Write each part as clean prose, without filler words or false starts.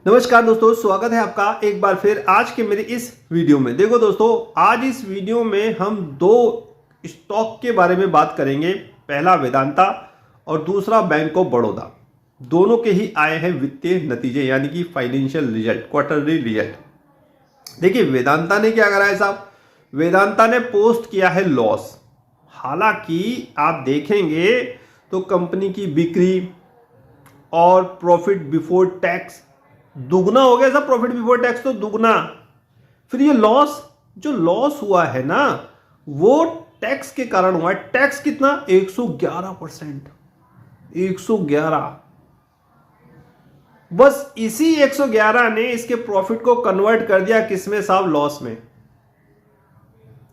नमस्कार दोस्तों, स्वागत है आपका एक बार फिर आज के मेरे इस वीडियो में। देखो दोस्तों, आज इस वीडियो में हम दो स्टॉक के बारे में बात करेंगे। पहला वेदांता और दूसरा बैंक ऑफ बड़ौदा। दोनों के ही आए हैं वित्तीय नतीजे यानी कि फाइनेंशियल रिजल्ट, क्वार्टरली रिजल्ट। देखिए वेदांता ने क्या करा है साहब, वेदांता ने पोस्ट किया है लॉस। हालांकि आप देखेंगे तो कंपनी की बिक्री और प्रॉफिट बिफोर टैक्स दुगना हो गया साहब। प्रॉफिट बिफोर टैक्स तो दुगना, फिर ये लॉस, जो लॉस हुआ है ना वो टैक्स के कारण हुआ है। टैक्स कितना? 111%। 111। बस इसी 111 ने इसके प्रॉफिट को कन्वर्ट कर दिया किसमें साहब? लॉस में।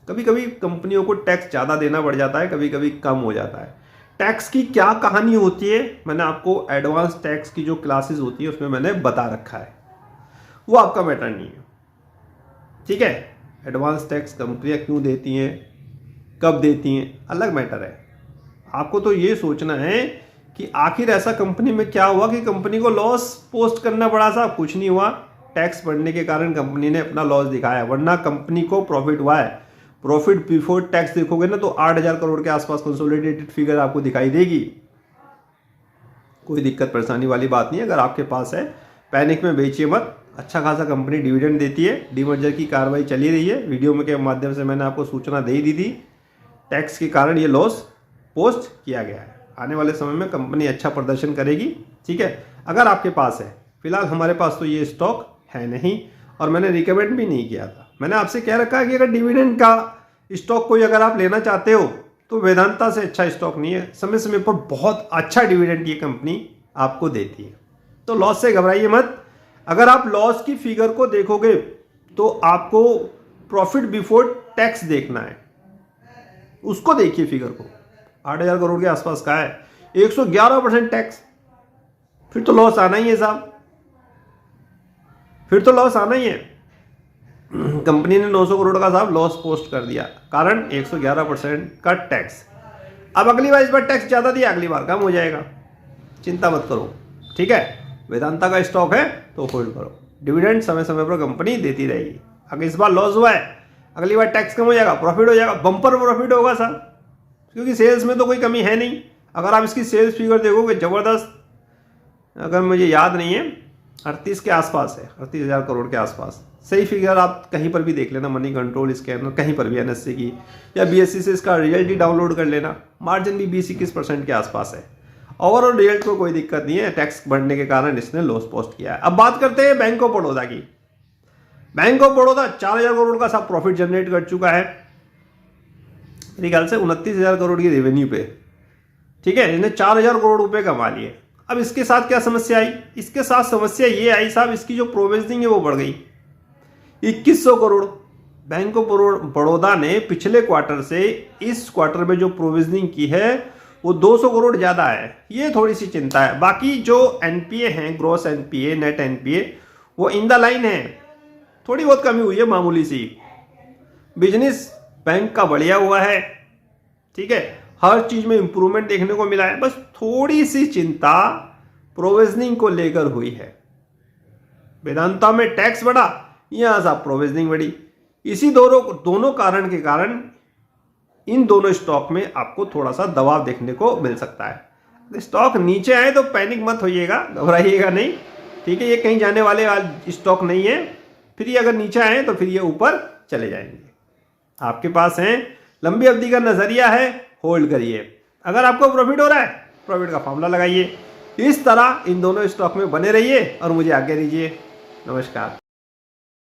कभी कभी कंपनियों को टैक्स ज्यादा देना पड़ जाता है, कभी कभी कम हो जाता है। टैक्स की क्या कहानी होती है मैंने आपको एडवांस टैक्स की जो क्लासेस होती है उसमें मैंने बता रखा है, वो आपका मैटर नहीं है, ठीक है। एडवांस टैक्स कंपनियां क्यों देती हैं, कब देती हैं, अलग मैटर है। आपको तो ये सोचना है कि आखिर ऐसा कंपनी में क्या हुआ कि कंपनी को लॉस पोस्ट करना पड़ा। साहब कुछ नहीं हुआ, टैक्स बढ़ने के कारण कंपनी ने अपना लॉस दिखाया, वरना कंपनी को प्रॉफिट हुआ है। प्रॉफिट बिफोर टैक्स देखोगे ना तो 8,000 करोड़ के आसपास कंसोलिडेटेड फिगर आपको दिखाई देगी। कोई दिक्कत परेशानी वाली बात नहीं है। अगर आपके पास है, पैनिक में बेचिए मत। अच्छा खासा कंपनी डिविडेंड देती है, डीमर्जर की कार्रवाई चली रही है। वीडियो में के माध्यम से मैंने आपको सूचना दे ही दी थी। टैक्स के कारण ये लॉस पोस्ट किया गया है। आने वाले समय में कंपनी अच्छा प्रदर्शन करेगी, ठीक है, अगर आपके पास है। फिलहाल हमारे पास तो ये स्टॉक है नहीं और मैंने रिकमेंड भी नहीं किया था। मैंने आपसे कह रखा है कि अगर डिविडेंड का स्टॉक कोई अगर आप लेना चाहते हो तो वेदांता से अच्छा स्टॉक नहीं है। समय समय पर बहुत अच्छा डिविडेंड ये कंपनी आपको देती है, तो लॉस से घबराइए मत। अगर आप लॉस की फिगर को देखोगे तो आपको प्रॉफिट बिफोर टैक्स देखना है, उसको देखिए फिगर को। 8,000 करोड़ के आसपास का है, 111% टैक्स, फिर तो लॉस आना ही है साहब, फिर तो लॉस आना ही है। कंपनी ने 900 करोड़ का साहब लॉस पोस्ट कर दिया, कारण 111% का टैक्स। अब अगली बार, इस बार टैक्स ज्यादा दिया, अगली बार कम हो जाएगा, चिंता मत करो, ठीक है। वेदांता का स्टॉक है तो होल्ड करो, डिविडेंड समय समय पर कंपनी देती रहेगी। अगर इस बार लॉस हुआ है, अगली बार टैक्स कम हो जाएगा, प्रॉफिट हो जाएगा, बंपर प्रॉफिट होगा साहब, क्योंकि सेल्स में तो कोई कमी है नहीं। अगर आप इसकी सेल्स फिगर देखोगे जबरदस्त, अगर मुझे याद नहीं है 38 के आसपास है, 38,000 करोड़ के आसपास। सही फिगर आप कहीं पर भी देख लेना, मनी कंट्रोल स्कैनर कहीं पर भी, एनएससी की या बीएससी से इसका रिजल्ट ही डाउनलोड कर लेना। मार्जिन भी 20-21% के आसपास है। ओवरऑल रिजल्ट को कोई दिक्कत नहीं है, टैक्स बढ़ने के कारण इसने लॉस पोस्ट किया है। अब बात करते हैं बैंक ऑफ बड़ौदा की। बैंक ऑफ बड़ौदा 4,000 करोड़ का सब प्रॉफिट जनरेट कर चुका है, मेरे ख्याल से 29,000 करोड़ की रेवेन्यू पे, ठीक है। इसने 4,000 करोड़ रुपए कमा लिए। अब इसके साथ क्या समस्या आई? इसके साथ समस्या ये आई साहब, इसकी जो प्रोविजनिंग है वो बढ़ गई 2100 करोड़। बैंक ऑफ बड़ौदा ने पिछले क्वार्टर से इस क्वार्टर में जो प्रोविजनिंग की है वो 200 करोड़ ज्यादा है। ये थोड़ी सी चिंता है। बाकी जो एनपीए हैं, ग्रॉस एनपीए, नेट एनपीए, वो इन द लाइन है। थोड़ी बहुत कमी हुई है, मामूली सी। बिजनेस बैंक का बढ़िया हुआ है, ठीक है, हर चीज में इंप्रूवमेंट देखने को मिला है। बस थोड़ी सी चिंता प्रोविजनिंग को लेकर हुई है। वेदांता में टैक्स बढ़ा, यहां साहब प्रोविजनिंग बढ़ी। इसी दोनों कारण के कारण इन दोनों स्टॉक में आपको थोड़ा सा दबाव देखने को मिल सकता है। स्टॉक नीचे आए तो पैनिक मत होइएगा, घबराइएगा नहीं, ठीक है। ये कहीं जाने वाले स्टॉक नहीं है। फिर ये अगर नीचे आए तो फिर ये ऊपर चले जाएंगे। आपके पास है, लंबी अवधि का नजरिया है, होल्ड करिए। अगर आपको प्रॉफिट हो रहा है, प्रॉफिट का फॉर्मूला लगाइए। इस तरह इन दोनों स्टॉक में बने रहिए और मुझे आज्ञा दीजिए। नमस्कार।